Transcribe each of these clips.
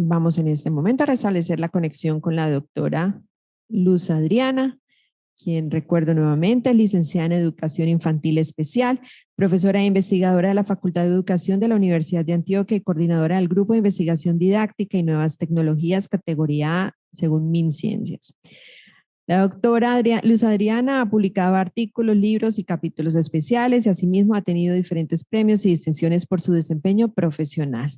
Vamos en este momento a restablecer la conexión con la doctora Luz Adriana, quien recuerdo nuevamente es licenciada en Educación Infantil Especial, profesora e investigadora de la Facultad de Educación de la Universidad de Antioquia y coordinadora del Grupo de Investigación Didáctica y Nuevas Tecnologías, categoría A, según MinCiencias. La doctora Luz Adriana ha publicado artículos, libros y capítulos especiales y asimismo ha tenido diferentes premios y distinciones por su desempeño profesional.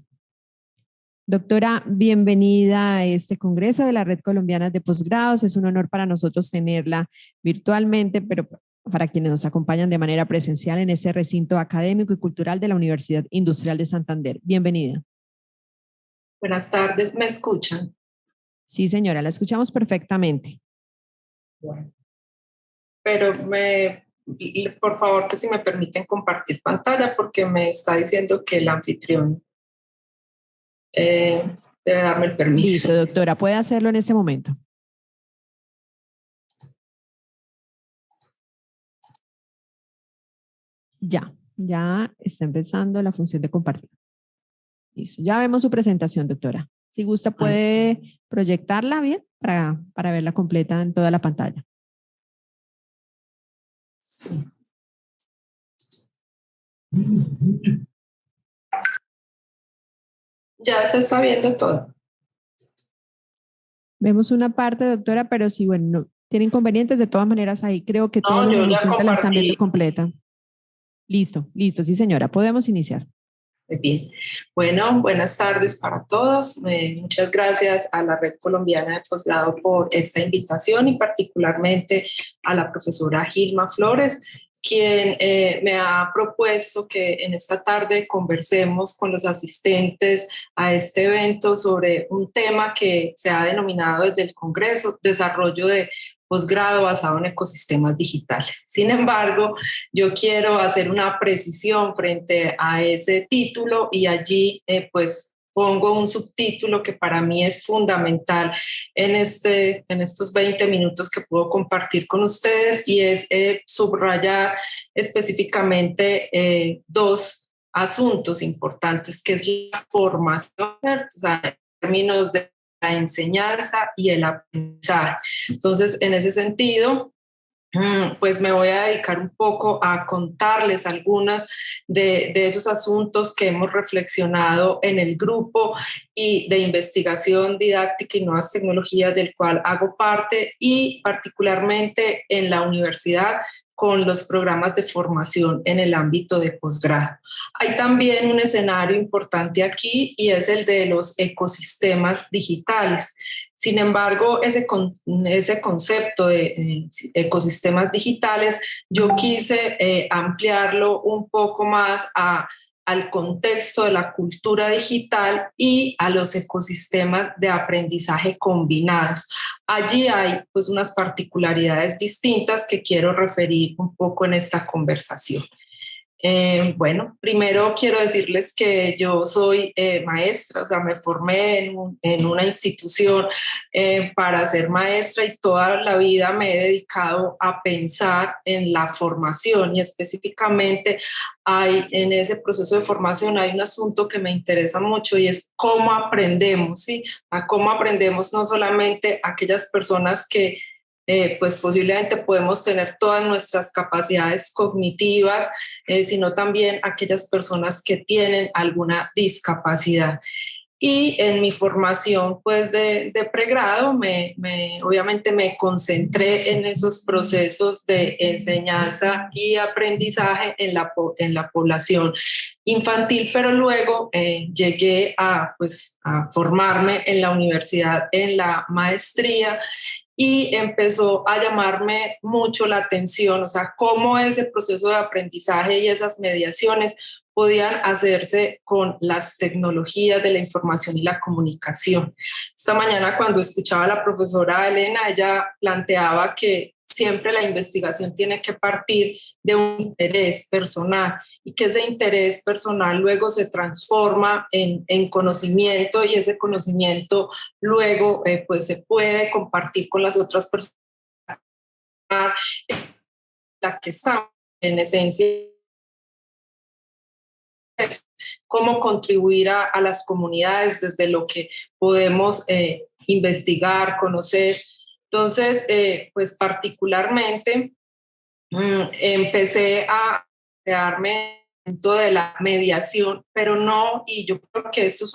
Doctora, bienvenida a este Congreso de la Red Colombiana de Posgrados. Es un honor para nosotros tenerla virtualmente, pero para quienes nos acompañan de manera presencial en este recinto académico y cultural de la Universidad Industrial de Santander. Bienvenida. Buenas tardes, ¿me escuchan? Sí, señora, la escuchamos perfectamente. Bueno, pero por favor que si me permiten compartir pantalla porque me está diciendo que el anfitrión debe darme el permiso. Listo, doctora, puede hacerlo en este momento. Ya está empezando la función de compartir. Listo, ya vemos su presentación, doctora. Si gusta, puede proyectarla bien para verla completa en toda la pantalla. Sí. Ya se está viendo todo. Vemos una parte, doctora, pero si bueno, no tiene inconvenientes, de todas maneras ahí creo que todos los asistentes la están viendo completa. Listo, sí señora, podemos iniciar. Muy bien. Bueno, buenas tardes para todos. Muchas gracias a la Red Colombiana de Posgrado por esta invitación y particularmente a la profesora Gilma Flores, quien me ha propuesto que en esta tarde conversemos con los asistentes a este evento sobre un tema que se ha denominado desde el Congreso, desarrollo de posgrado basado en ecosistemas digitales. Sin embargo, yo quiero hacer una precisión frente a ese título y allí pues pongo un subtítulo que para mí es fundamental en estos 20 minutos que puedo compartir con ustedes y es subrayar específicamente dos asuntos importantes, que es la formación, o sea, en términos de la enseñanza y el aprendizaje. Entonces, en ese sentido, pues me voy a dedicar un poco a contarles algunas de esos asuntos que hemos reflexionado en el grupo y de investigación didáctica y nuevas tecnologías del cual hago parte y particularmente en la universidad con los programas de formación en el ámbito de posgrado. Hay también un escenario importante aquí y es el de los ecosistemas digitales. Sin embargo, ese concepto de ecosistemas digitales, yo quise ampliarlo un poco más al contexto de la cultura digital y a los ecosistemas de aprendizaje combinados. Allí hay pues unas particularidades distintas que quiero referir un poco en esta conversación. Bueno, primero quiero decirles que yo soy maestra, o sea, me formé en una institución para ser maestra y toda la vida me he dedicado a pensar en la formación y específicamente en ese proceso de formación hay un asunto que me interesa mucho y es cómo aprendemos, ¿sí? A cómo aprendemos no solamente aquellas personas que pues posiblemente podemos tener todas nuestras capacidades cognitivas, sino también aquellas personas que tienen alguna discapacidad. Y en mi formación pues de pregrado, obviamente me concentré en esos procesos de enseñanza y aprendizaje en la población infantil, pero luego llegué pues, a formarme en la universidad en la maestría y empezó a llamarme mucho la atención, o sea, cómo ese proceso de aprendizaje y esas mediaciones podían hacerse con las tecnologías de la información y la comunicación. Esta mañana cuando escuchaba a la profesora Elena, ella planteaba que siempre la investigación tiene que partir de un interés personal y que ese interés personal luego se transforma en conocimiento y ese conocimiento luego pues se puede compartir con las otras personas la que están en esencia cómo contribuir a las comunidades desde lo que podemos investigar, conocer. Entonces, pues particularmente empecé a crearme de la mediación, pero no, y yo creo que esto es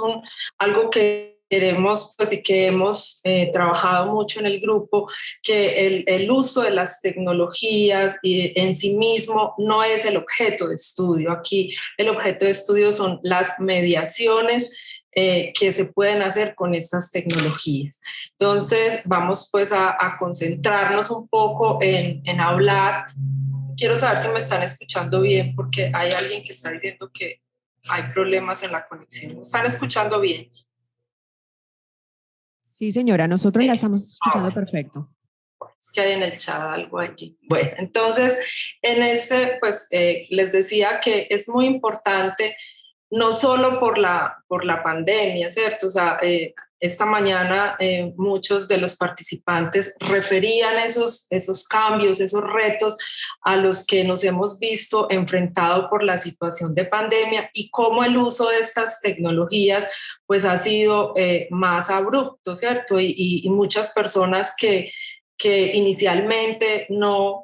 algo que queremos, pues, y que hemos trabajado mucho en el grupo, que el uso de las tecnologías en sí mismo no es el objeto de estudio. Aquí el objeto de estudio son las mediaciones que se pueden hacer con estas tecnologías. Entonces, vamos pues a concentrarnos un poco en hablar. Quiero saber si me están escuchando bien, porque hay alguien que está diciendo que hay problemas en la conexión. ¿Me están escuchando bien? Sí, señora, nosotros la estamos escuchando perfecto. Es que hay en el chat algo allí. Bueno, entonces, en este, pues les decía que es muy importante, no solo por la pandemia, ¿cierto? O sea, esta mañana muchos de los participantes referían esos cambios, esos retos a los que nos hemos visto enfrentados por la situación de pandemia y cómo el uso de estas tecnologías pues ha sido más abrupto, ¿cierto? Y muchas personas que inicialmente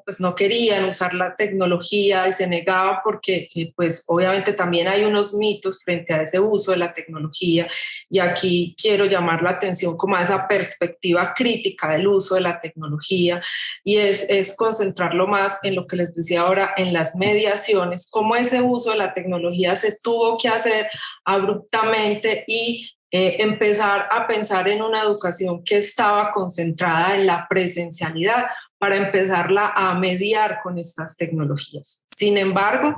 pues no querían usar la tecnología y se negaban porque pues obviamente también hay unos mitos frente a ese uso de la tecnología, y aquí quiero llamar la atención como a esa perspectiva crítica del uso de la tecnología, y es concentrarlo más en lo que les decía ahora, en las mediaciones, cómo ese uso de la tecnología se tuvo que hacer abruptamente y empezar a pensar en una educación que estaba concentrada en la presencialidad para empezarla a mediar con estas tecnologías. Sin embargo,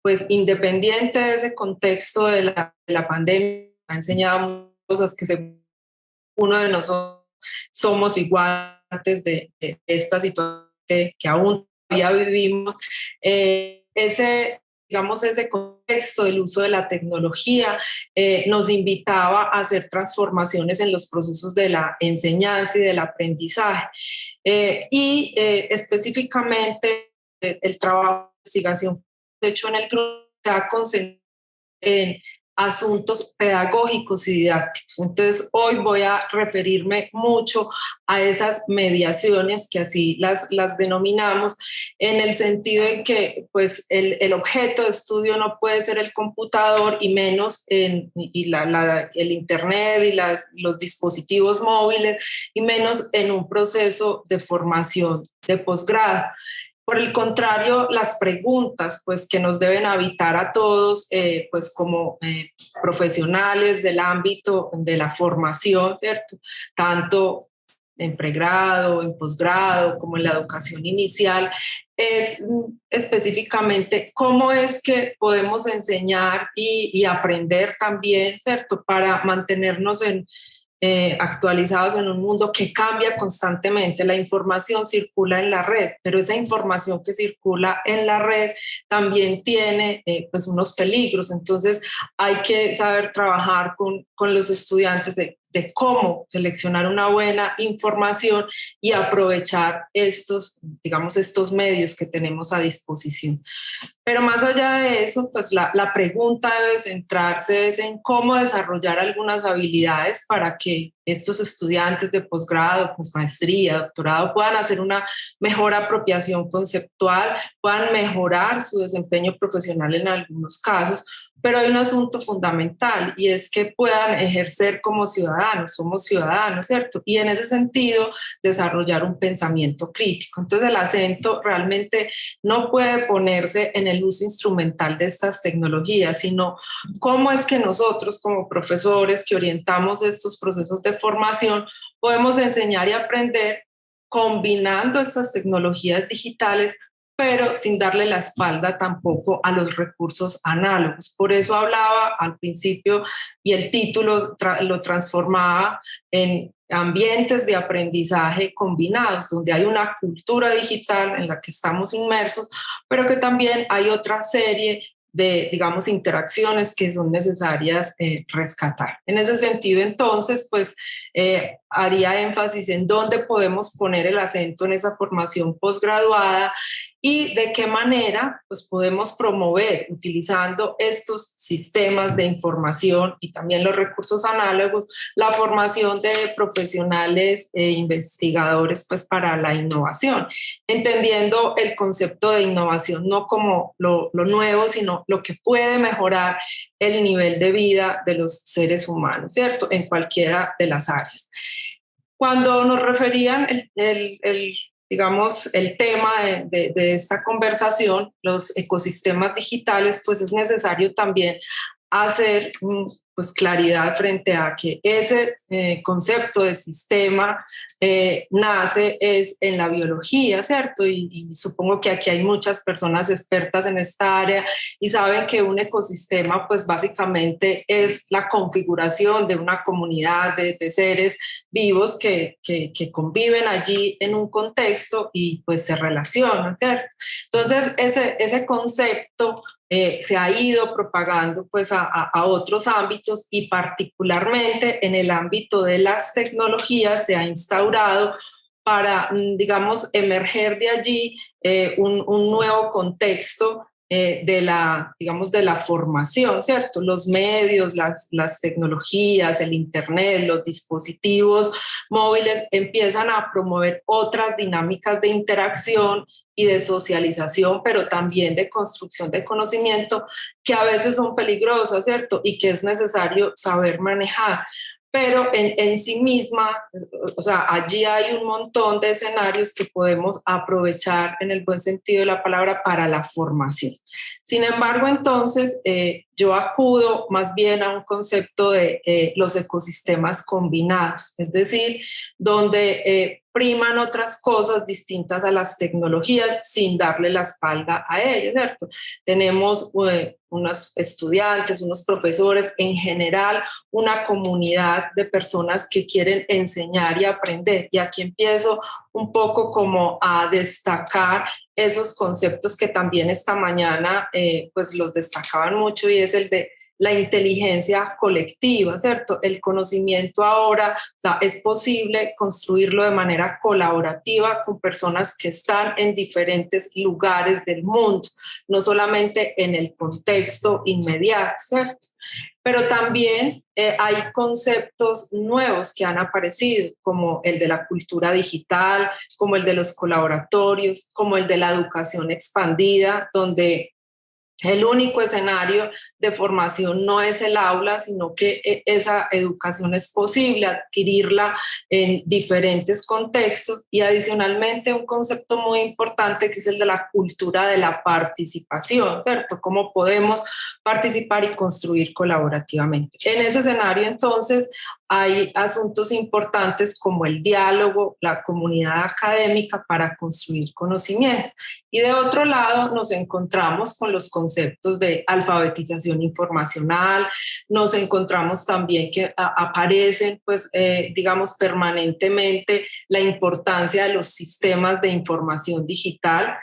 pues independiente de ese contexto de la pandemia, ha enseñado cosas que uno de nosotros somos igual antes de esta situación que aún todavía vivimos. Ese contexto del uso de la tecnología nos invitaba a hacer transformaciones en los procesos de la enseñanza y del aprendizaje. Específicamente el trabajo de investigación hecho en el grupo se ha concentrado en asuntos pedagógicos y didácticos. Entonces, hoy voy a referirme mucho a esas mediaciones, que así las denominamos, en el sentido de que pues, el objeto de estudio no puede ser el computador y menos el Internet y los dispositivos móviles, y menos en un proceso de formación de posgrado. Por el contrario, las preguntas pues, que nos deben habitar a todos pues, como profesionales del ámbito de la formación, ¿cierto? Tanto en pregrado, en posgrado, como en la educación inicial, es específicamente cómo es que podemos enseñar y aprender también, ¿cierto? Para mantenernos actualizados en un mundo que cambia constantemente. La información circula en la red, pero esa información que circula en la red también tiene pues unos peligros. Entonces hay que saber trabajar con los estudiantes de cómo seleccionar una buena información y aprovechar estos medios que tenemos a disposición. Pero más allá de eso, pues la pregunta debe centrarse en cómo desarrollar algunas habilidades para que estos estudiantes de posgrado, pues maestría, doctorado, puedan hacer una mejor apropiación conceptual, puedan mejorar su desempeño profesional en algunos casos. Pero hay un asunto fundamental, y es que puedan ejercer como ciudadanos. Somos ciudadanos, ¿cierto? Y en ese sentido, desarrollar un pensamiento crítico. Entonces, el acento realmente no puede ponerse en el uso instrumental de estas tecnologías, sino cómo es que nosotros como profesores que orientamos estos procesos de formación podemos enseñar y aprender combinando estas tecnologías digitales, pero sin darle la espalda tampoco a los recursos análogos. Por eso hablaba al principio y el título lo transformaba en ambientes de aprendizaje combinados, donde hay una cultura digital en la que estamos inmersos, pero que también hay otra serie de, interacciones que son necesarias rescatar. En ese sentido, entonces, pues haría énfasis en dónde podemos poner el acento en esa formación posgraduada y de qué manera pues, podemos promover, utilizando estos sistemas de información y también los recursos análogos, la formación de profesionales e investigadores pues, para la innovación, entendiendo el concepto de innovación no como lo nuevo, sino lo que puede mejorar el nivel de vida de los seres humanos, ¿cierto? En cualquiera de las áreas. Cuando nos referían digamos, el tema de esta conversación, los ecosistemas digitales, pues es necesario también hacer pues claridad frente a que ese concepto de sistema nace es en la biología, ¿cierto? Y supongo que aquí hay muchas personas expertas en esta área y saben que un ecosistema pues básicamente es la configuración de una comunidad de seres vivos que conviven allí en un contexto y pues se relacionan, ¿cierto? Entonces ese concepto se ha ido propagando pues a otros ámbitos y particularmente en el ámbito de las tecnologías se ha instaurado para, digamos, emerger de allí un nuevo contexto de la, digamos, de la formación, ¿cierto? Los medios, las tecnologías, el Internet, los dispositivos móviles empiezan a promover otras dinámicas de interacción y de socialización, pero también de construcción de conocimiento que a veces son peligrosas, ¿cierto? Y que es necesario saber manejar. Pero en sí misma, o sea, allí hay un montón de escenarios que podemos aprovechar en el buen sentido de la palabra para la formación. Sin embargo, entonces, yo acudo más bien a un concepto de los ecosistemas combinados, es decir, donde priman otras cosas distintas a las tecnologías sin darle la espalda a ellas, ¿cierto? Tenemos unos estudiantes, unos profesores, en general, una comunidad de personas que quieren enseñar y aprender. Y aquí empiezo un poco como a destacar esos conceptos que también esta mañana pues los destacaban mucho y es el de la inteligencia colectiva, ¿cierto? El conocimiento ahora, o sea, es posible construirlo de manera colaborativa con personas que están en diferentes lugares del mundo, no solamente en el contexto inmediato, ¿cierto? Pero también hay conceptos nuevos que han aparecido, como el de la cultura digital, como el de los colaboratorios, como el de la educación expandida, donde el único escenario de formación no es el aula, sino que esa educación es posible adquirirla en diferentes contextos y adicionalmente un concepto muy importante que es el de la cultura de la participación, ¿cierto? Cómo podemos participar y construir colaborativamente. En ese escenario, entonces, hay asuntos importantes como el diálogo, la comunidad académica para construir conocimiento. Y de otro lado nos encontramos con los conceptos de alfabetización informacional, nos encontramos también que aparecen, pues, digamos, permanentemente la importancia de los sistemas de información digital.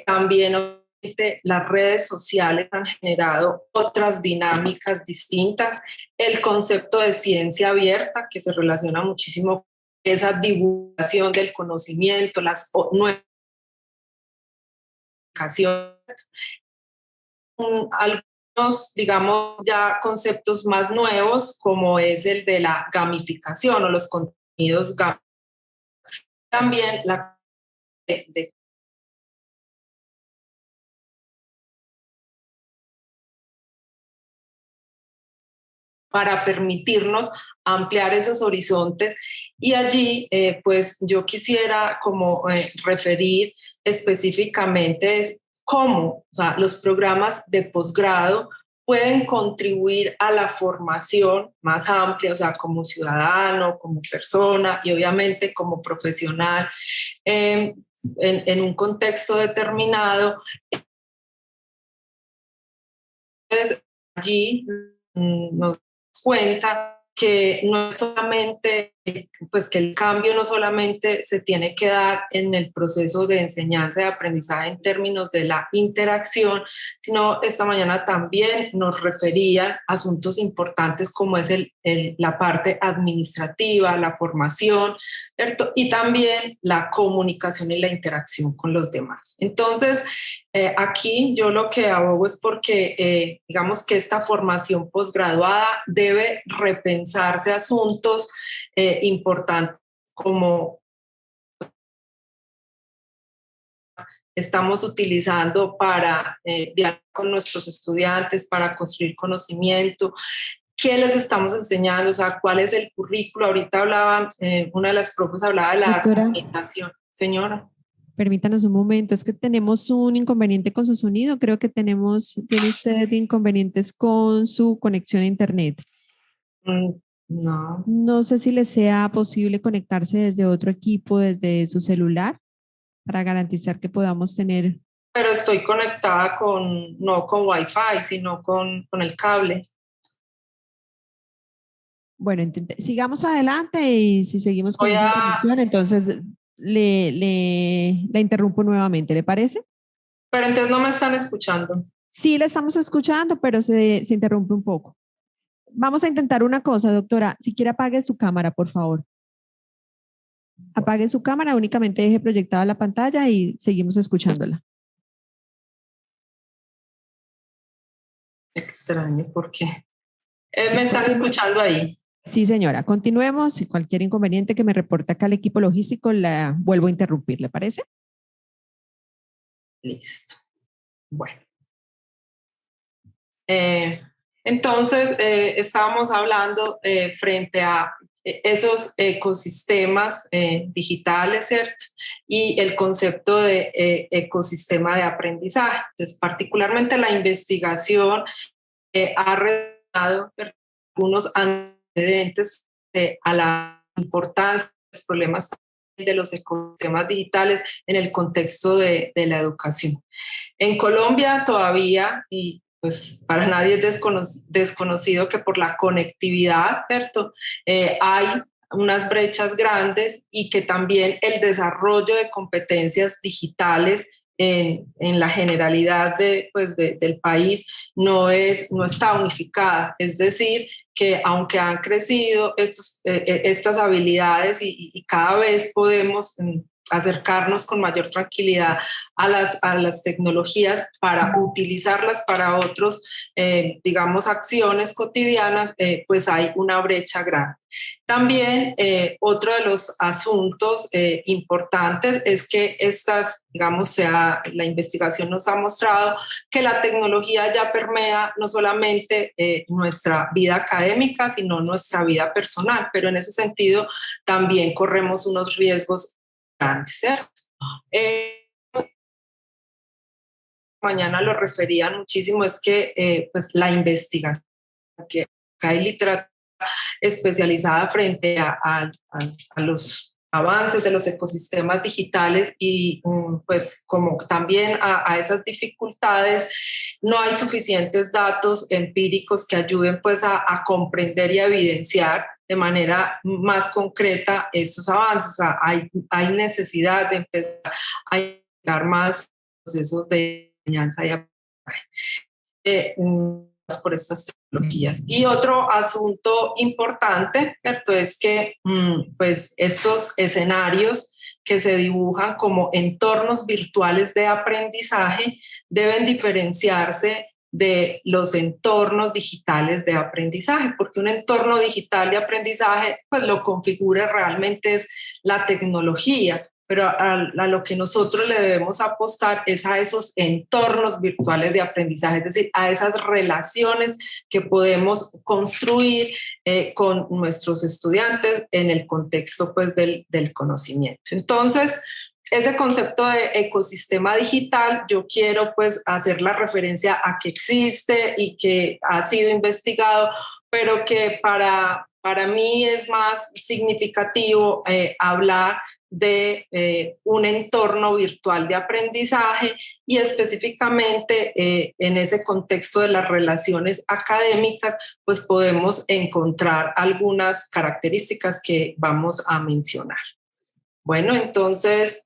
También las redes sociales han generado otras dinámicas distintas. El concepto de ciencia abierta, que se relaciona muchísimo con esa divulgación del conocimiento, las nuevas algunos, digamos, ya conceptos más nuevos, como es el de la gamificación o los contenidos gamificados. También la de para permitirnos ampliar esos horizontes. Y allí, pues yo quisiera como referir específicamente es cómo, o sea, los programas de posgrado pueden contribuir a la formación más amplia, o sea, como ciudadano, como persona y obviamente como profesional en un contexto determinado. Entonces, allí nos cuenta que no es solamente pues que el cambio no solamente se tiene que dar en el proceso de enseñanza y aprendizaje en términos de la interacción, sino esta mañana también nos referían a asuntos importantes como es la parte administrativa, la formación, ¿cierto? Y también la comunicación y la interacción con los demás. Entonces, aquí yo lo que abogo es porque digamos que esta formación posgraduada debe repensarse asuntos importantes como estamos utilizando para dialogar con nuestros estudiantes, para construir conocimiento, qué les estamos enseñando, o sea, cuál es el currículo. Ahorita hablaban, una de las profes hablaba de la Doctora, atomización. Señora. permítanos un momento, es que tenemos un inconveniente con su sonido, creo que tiene usted inconvenientes con su conexión a internet. No. No sé si le sea posible conectarse desde otro equipo, desde su celular, para garantizar que podamos tener. Pero estoy conectada no con Wi-Fi, sino con el cable. Bueno, sigamos adelante y si seguimos con esa interrupción, entonces le interrumpo nuevamente, ¿le parece? Pero entonces no me están escuchando. Sí, le estamos escuchando, pero se interrumpe un poco. Vamos a intentar una cosa, doctora. Si quiere, apague su cámara, por favor. Apague su cámara, únicamente deje proyectada la pantalla y seguimos escuchándola. Extraño, ¿por qué? ¿Me están escuchando ahí? Sí, señora. Continuemos. Si cualquier inconveniente que me reporte acá el equipo logístico, la vuelvo a interrumpir, ¿le parece? Listo. Bueno. Entonces, estábamos hablando frente a esos ecosistemas digitales, ¿cierto? Y el concepto de ecosistema de aprendizaje. Entonces, particularmente la investigación ha revelado algunos antecedentes a la importancia de los problemas de los ecosistemas digitales en el contexto de la educación. En Colombia todavía, y pues para nadie es desconocido que por la conectividad, ¿cierto? Hay unas brechas grandes y que también el desarrollo de competencias digitales en la generalidad del país no está unificada. Es decir, que aunque han crecido estas habilidades y cada vez podemos acercarnos con mayor tranquilidad a las tecnologías para utilizarlas para otros, digamos, acciones cotidianas, pues hay una brecha grande. También otro de los asuntos importantes es que digamos, la investigación nos ha mostrado que la tecnología ya permea no solamente nuestra vida académica, sino nuestra vida personal, pero en ese sentido también corremos unos riesgos grandes, ¿cierto? Mañana lo referían muchísimo, es que pues la investigación, que hay literatura especializada frente a los avances de los ecosistemas digitales y pues como también a esas dificultades, no hay suficientes datos empíricos que ayuden pues a comprender y a evidenciar de manera más concreta estos avances. O sea, hay necesidad de empezar a dar más procesos de enseñanza y aprendizaje por estas tecnologías. Y otro asunto importante, ¿cierto? Es que pues estos escenarios que se dibujan como entornos virtuales de aprendizaje deben diferenciarse de los entornos digitales de aprendizaje, porque un entorno digital de aprendizaje, pues lo configura realmente es la tecnología, pero a lo que nosotros le debemos apostar es a esos entornos virtuales de aprendizaje, es decir, a esas relaciones que podemos construir con nuestros estudiantes en el contexto pues, del conocimiento. Entonces, ese concepto de ecosistema digital, yo quiero pues hacer la referencia a que existe y que ha sido investigado, pero que para mí es más significativo hablar de un entorno virtual de aprendizaje y específicamente en ese contexto de las relaciones académicas, pues podemos encontrar algunas características que vamos a mencionar. Bueno, entonces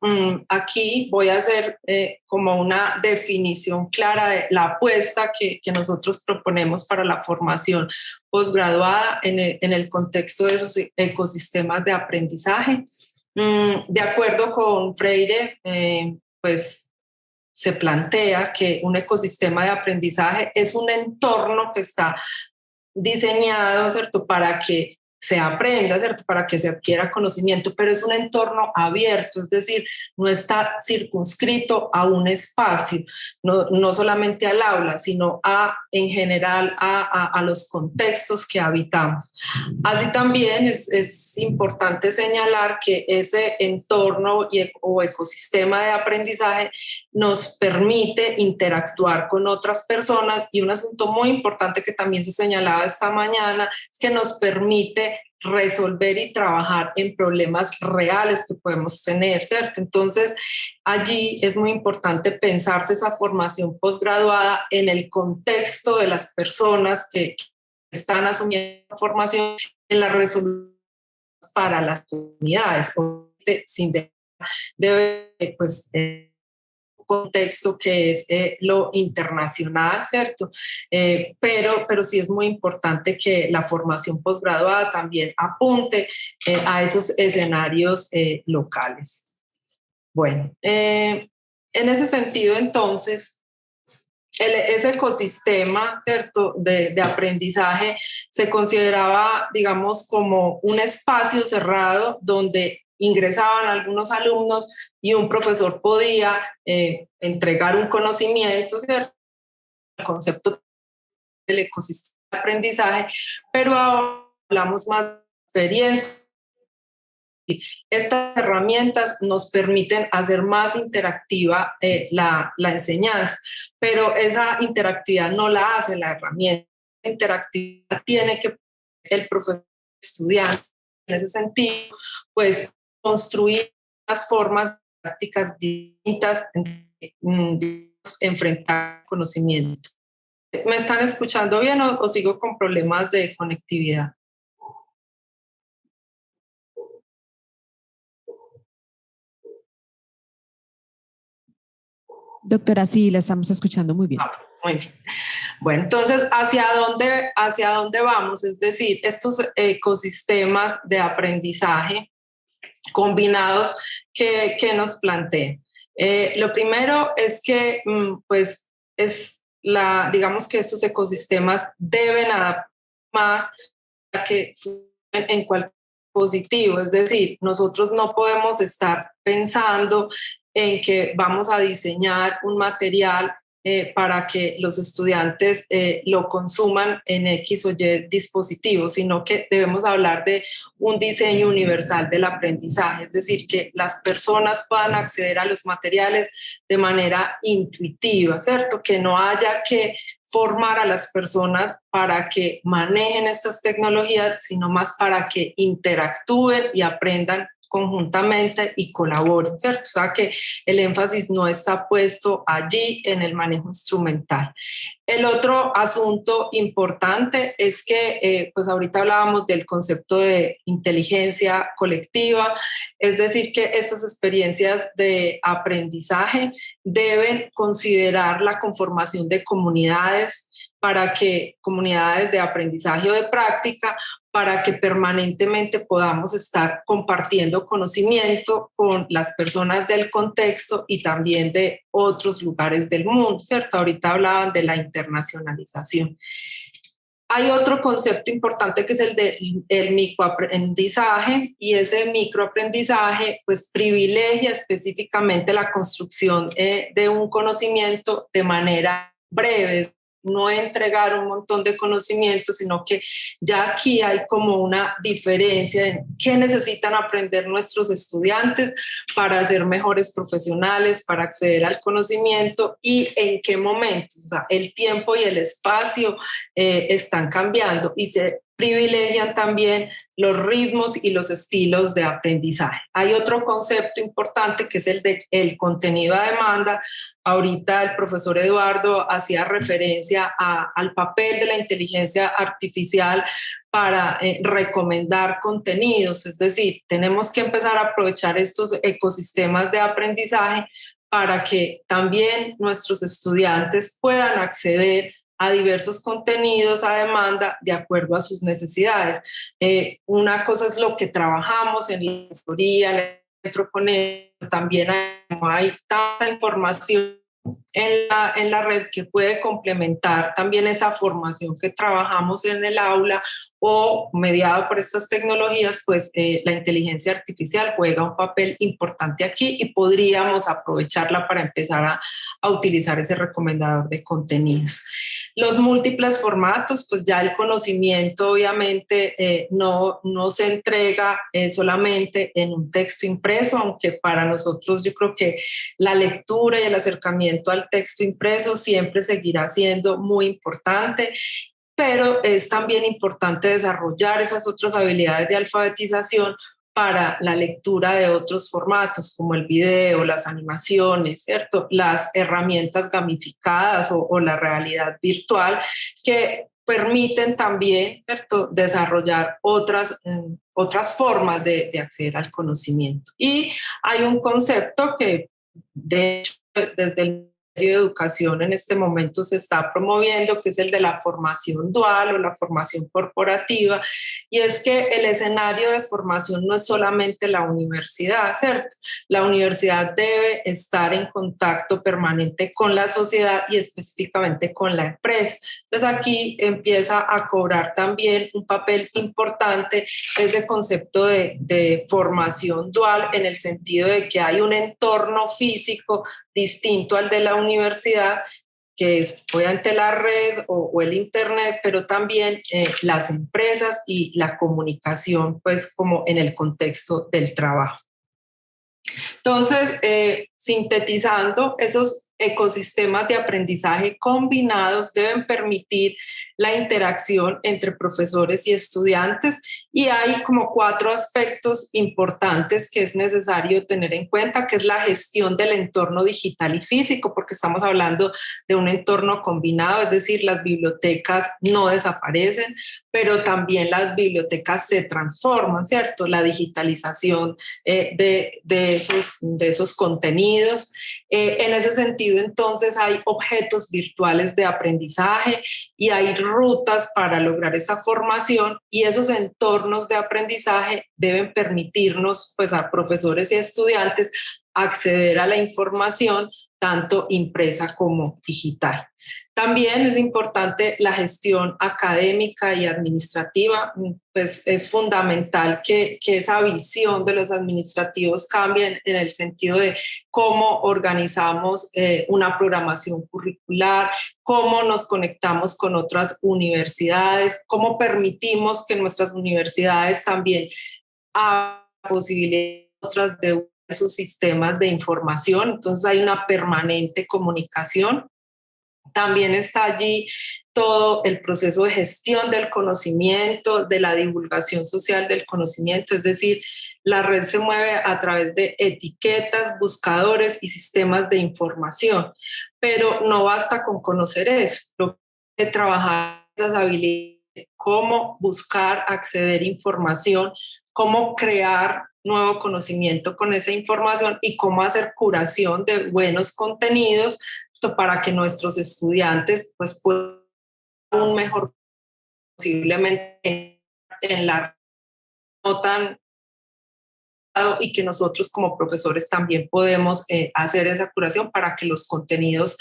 aquí voy a hacer como una definición clara de la apuesta que nosotros proponemos para la formación posgraduada en el contexto de esos ecosistemas de aprendizaje. De acuerdo con Freire, pues se plantea que un ecosistema de aprendizaje es un entorno que está diseñado, ¿cierto?, para que se aprenda, ¿cierto?, para que se adquiera conocimiento, pero es un entorno abierto, es decir, no está circunscrito a un espacio, no solamente al aula, sino en general a los contextos que habitamos. Así también es importante señalar que ese entorno o ecosistema de aprendizaje nos permite interactuar con otras personas, y un asunto muy importante que también se señalaba esta mañana es que nos permite resolver y trabajar en problemas reales que podemos tener, ¿cierto? Entonces, allí es muy importante pensarse esa formación posgraduada en el contexto de las personas que están asumiendo la formación en la resolución para las comunidades, sin debe pues contexto que es lo internacional, ¿cierto? Pero sí es muy importante que la formación posgraduada también apunte a esos escenarios locales. Bueno, en ese sentido, entonces, ese ecosistema, ¿cierto?, de aprendizaje se consideraba, digamos, como un espacio cerrado donde ingresaban algunos alumnos y un profesor podía entregar un conocimiento, ¿cierto?, el concepto del ecosistema de aprendizaje, pero ahora hablamos más de experiencia. Estas herramientas nos permiten hacer más interactiva la enseñanza, pero esa interactividad no la hace la herramienta. La interactividad tiene que el profesor estudiante. En ese sentido, pues construir las formas prácticas distintas de enfrentar conocimiento. ¿Me están escuchando bien o sigo con problemas de conectividad? Doctora, sí, la estamos escuchando muy bien. Muy bien. Bueno, entonces, ¿hacia dónde vamos? Es decir, estos ecosistemas de aprendizaje combinados que nos plantean. Lo primero es que, pues, digamos que estos ecosistemas deben adaptar más a que en cualquier dispositivo, es decir, nosotros no podemos estar pensando en que vamos a diseñar un material para que los estudiantes lo consuman en X o Y dispositivos, sino que debemos hablar de un diseño universal del aprendizaje, es decir, que las personas puedan acceder a los materiales de manera intuitiva, ¿cierto? Que no haya que formar a las personas para que manejen estas tecnologías, sino más para que interactúen y aprendan conjuntamente y colaboren, ¿cierto? O sea que el énfasis no está puesto allí en el manejo instrumental. El otro asunto importante es que, pues ahorita hablábamos del concepto de inteligencia colectiva, es decir, que estas experiencias de aprendizaje deben considerar la conformación de comunidades comunidades de aprendizaje o de práctica, para que permanentemente podamos estar compartiendo conocimiento con las personas del contexto y también de otros lugares del mundo, ¿cierto? Ahorita hablaban de la internacionalización. Hay otro concepto importante que es el microaprendizaje, y ese microaprendizaje pues privilegia específicamente la construcción de un conocimiento de manera breve, no entregar un montón de conocimientos, sino que ya aquí hay como una diferencia en qué necesitan aprender nuestros estudiantes para ser mejores profesionales, para acceder al conocimiento, y en qué momentos. O sea, el tiempo y el espacio están cambiando y se privilegian también los ritmos y los estilos de aprendizaje. Hay otro concepto importante que es el de el contenido a demanda. Ahorita el profesor Eduardo hacía referencia al papel de la inteligencia artificial para recomendar contenidos, es decir, tenemos que empezar a aprovechar estos ecosistemas de aprendizaje para que también nuestros estudiantes puedan acceder a diversos contenidos a demanda de acuerdo a sus necesidades. Una cosa es lo que trabajamos en la asesoría, en el centro con él, también hay tanta información en la red que puede complementar también esa formación que trabajamos en el aula o mediado por estas tecnologías, pues la inteligencia artificial juega un papel importante aquí y podríamos aprovecharla para empezar a utilizar ese recomendador de contenidos. Los múltiples formatos, pues ya el conocimiento obviamente no se entrega solamente en un texto impreso, aunque para nosotros yo creo que la lectura y el acercamiento al texto impreso siempre seguirá siendo muy importante, pero es también importante desarrollar esas otras habilidades de alfabetización para la lectura de otros formatos como el video, las animaciones, ¿cierto? Las herramientas gamificadas o la realidad virtual que permiten también, ¿cierto?, desarrollar otras formas de acceder al conocimiento. Y hay un concepto que, de hecho, desde el Ministerio de Educación en este momento se está promoviendo, que es el de la formación dual o la formación corporativa, y es que el escenario de formación no es solamente la universidad, ¿cierto? La universidad debe estar en contacto permanente con la sociedad y específicamente con la empresa. Entonces aquí empieza a cobrar también un papel importante ese concepto de formación dual, en el sentido de que hay un entorno físico distinto al de la universidad, que es obviamente la red o el internet, pero también las empresas y la comunicación, pues como en el contexto del trabajo. Entonces, sintetizando, esos ecosistemas de aprendizaje combinados deben permitir la interacción entre profesores y estudiantes, y hay como 4 aspectos importantes que es necesario tener en cuenta, que es la gestión del entorno digital y físico, porque estamos hablando de un entorno combinado, es decir, las bibliotecas no desaparecen, pero también las bibliotecas se transforman, ¿cierto? La digitalización de esos contenidos. En ese sentido, entonces, hay objetos virtuales de aprendizaje y hay rutas para lograr esa formación, y esos entornos de aprendizaje deben permitirnos, pues, a profesores y estudiantes acceder a la información tanto impresa como digital. También es importante la gestión académica y administrativa, pues es fundamental que esa visión de los administrativos cambie en el sentido de cómo organizamos una programación curricular, cómo nos conectamos con otras universidades, cómo permitimos que nuestras universidades también hagan posibilidades otras de esos sistemas de información. Entonces hay una permanente comunicación. También está allí todo el proceso de gestión del conocimiento, de la divulgación social del conocimiento, es decir, la red se mueve a través de etiquetas, buscadores y sistemas de información, pero no basta con conocer eso, lo que hay que trabajar esas habilidades, cómo buscar, acceder a información, cómo crear nuevo conocimiento con esa información y cómo hacer curación de buenos contenidos para que nuestros estudiantes pues puedan un mejor posiblemente en la no tan, y que nosotros como profesores también podemos hacer esa curación para que los contenidos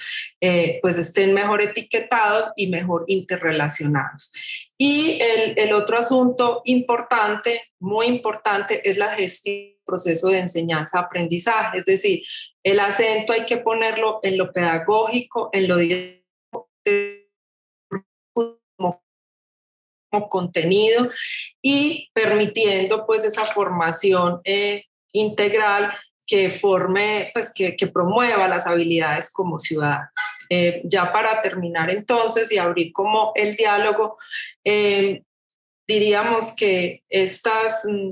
pues estén mejor etiquetados y mejor interrelacionados. Y el otro asunto importante, muy importante, es la gestión del proceso de enseñanza-aprendizaje, es decir, el acento hay que ponerlo en lo pedagógico, en lo didáctico, como contenido, y permitiendo pues esa formación integral que forme, pues que promueva las habilidades como ciudadanos. Ya para terminar entonces y abrir como el diálogo, diríamos que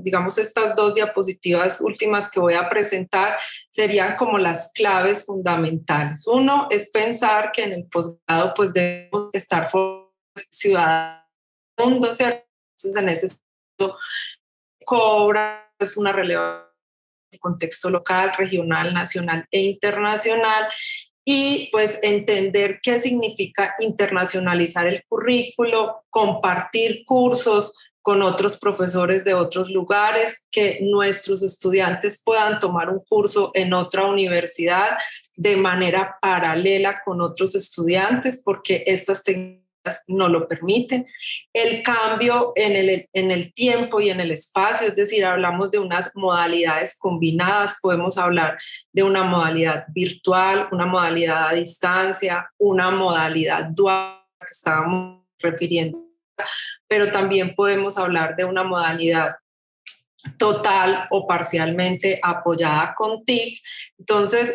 digamos, estas dos diapositivas últimas que voy a presentar serían como las claves fundamentales. Uno es pensar que en el posgrado pues debemos estar ciudadanos del mundo, ¿cierto? Entonces en ese sentido cobra pues, una relevancia en el contexto local, regional, nacional e internacional, y pues entender qué significa internacionalizar el currículo, compartir cursos con otros profesores de otros lugares, que nuestros estudiantes puedan tomar un curso en otra universidad de manera paralela con otros estudiantes, porque estas técnicas no lo permiten. El cambio en el tiempo y en el espacio, es decir, hablamos de unas modalidades combinadas, podemos hablar de una modalidad virtual, una modalidad a distancia, una modalidad dual que estábamos refiriendo, pero también podemos hablar de una modalidad total o parcialmente apoyada con TIC. Entonces,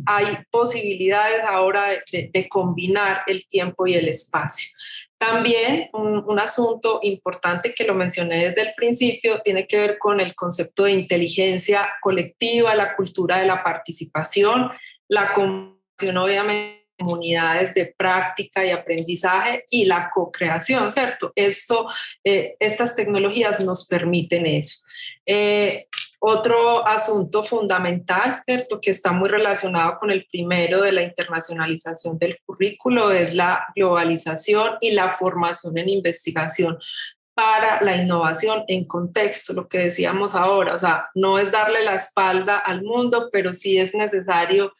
hay posibilidades ahora de combinar el tiempo y el espacio. También un asunto importante que lo mencioné desde el principio tiene que ver con el concepto de inteligencia colectiva, la cultura de la participación, la comunicación obviamente de comunidades de práctica y aprendizaje y la co-creación, ¿cierto? Estas tecnologías nos permiten eso. Otro asunto fundamental, ¿cierto?, que está muy relacionado con el primero de la internacionalización del currículo, es la globalización y la formación en investigación para la innovación en contexto, lo que decíamos ahora, o sea, no es darle la espalda al mundo, pero sí es necesario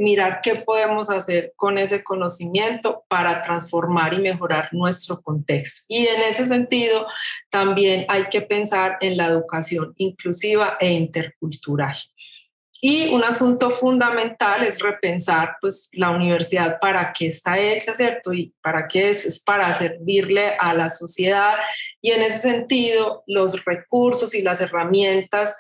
mirar qué podemos hacer con ese conocimiento para transformar y mejorar nuestro contexto. Y en ese sentido, también hay que pensar en la educación inclusiva e intercultural. Y un asunto fundamental es repensar pues, la universidad para qué está hecha, ¿cierto? Y para qué es para servirle a la sociedad. Y en ese sentido, los recursos y las herramientas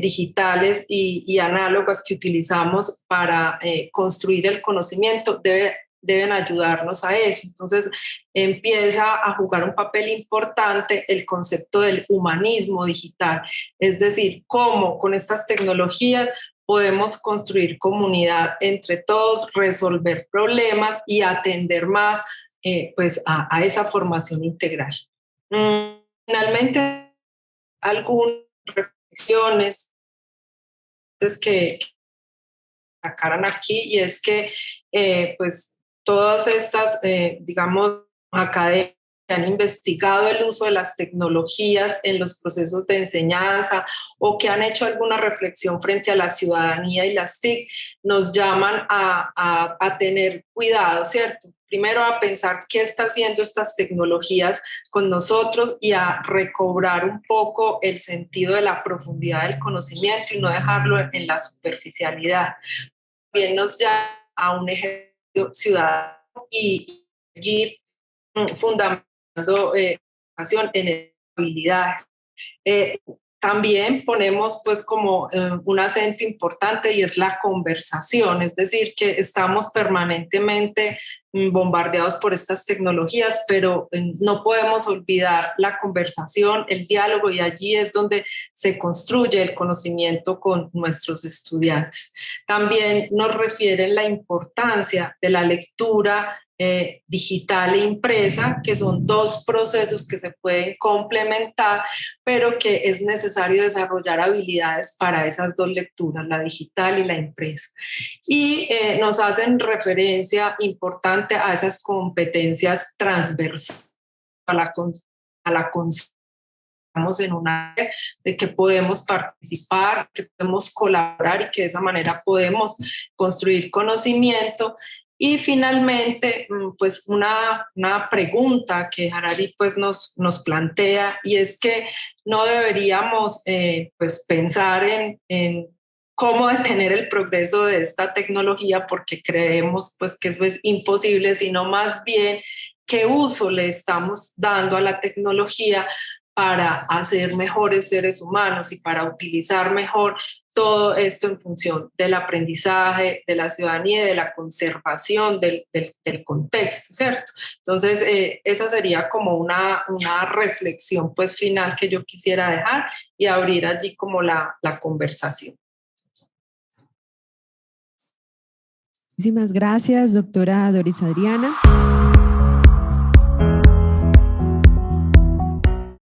digitales y análogas que utilizamos para construir el conocimiento deben ayudarnos a eso. Entonces, empieza a jugar un papel importante el concepto del humanismo digital, es decir, cómo con estas tecnologías podemos construir comunidad entre todos, resolver problemas y atender más pues a esa formación integral. Finalmente, algunas reflexiones que sacaran aquí, y es que pues todas estas, digamos, academias que han investigado el uso de las tecnologías en los procesos de enseñanza o que han hecho alguna reflexión frente a la ciudadanía y las TIC, nos llaman a tener cuidado, ¿cierto? Primero a pensar qué está haciendo estas tecnologías con nosotros y a recobrar un poco el sentido de la profundidad del conocimiento y no dejarlo en la superficialidad. También nos llama a un ejercicio ciudadano y seguir fundamentando educación en habilidades. También ponemos pues como un acento importante y es la conversación, es decir, que estamos permanentemente bombardeados por estas tecnologías, pero no podemos olvidar la conversación, el diálogo, y allí es donde se construye el conocimiento con nuestros estudiantes. También nos refieren la importancia de la lectura digital e impresa, que son dos procesos que se pueden complementar, pero que es necesario desarrollar habilidades para esas dos lecturas, la digital y la impresa. Y nos hacen referencia importante a esas competencias transversales, a la conciencia en una red, de que podemos participar, que podemos colaborar y que de esa manera podemos construir conocimiento. Y finalmente, pues una pregunta que Harari pues nos plantea, y es que no deberíamos pues pensar en cómo detener el progreso de esta tecnología porque creemos pues que eso es imposible, sino más bien qué uso le estamos dando a la tecnología para hacer mejores seres humanos y para utilizar mejor todo esto en función del aprendizaje, de la ciudadanía y de la conservación del contexto, ¿cierto? Entonces, esa sería como una reflexión pues final que yo quisiera dejar y abrir allí como la conversación. Muchísimas gracias, doctora Doris Adriana.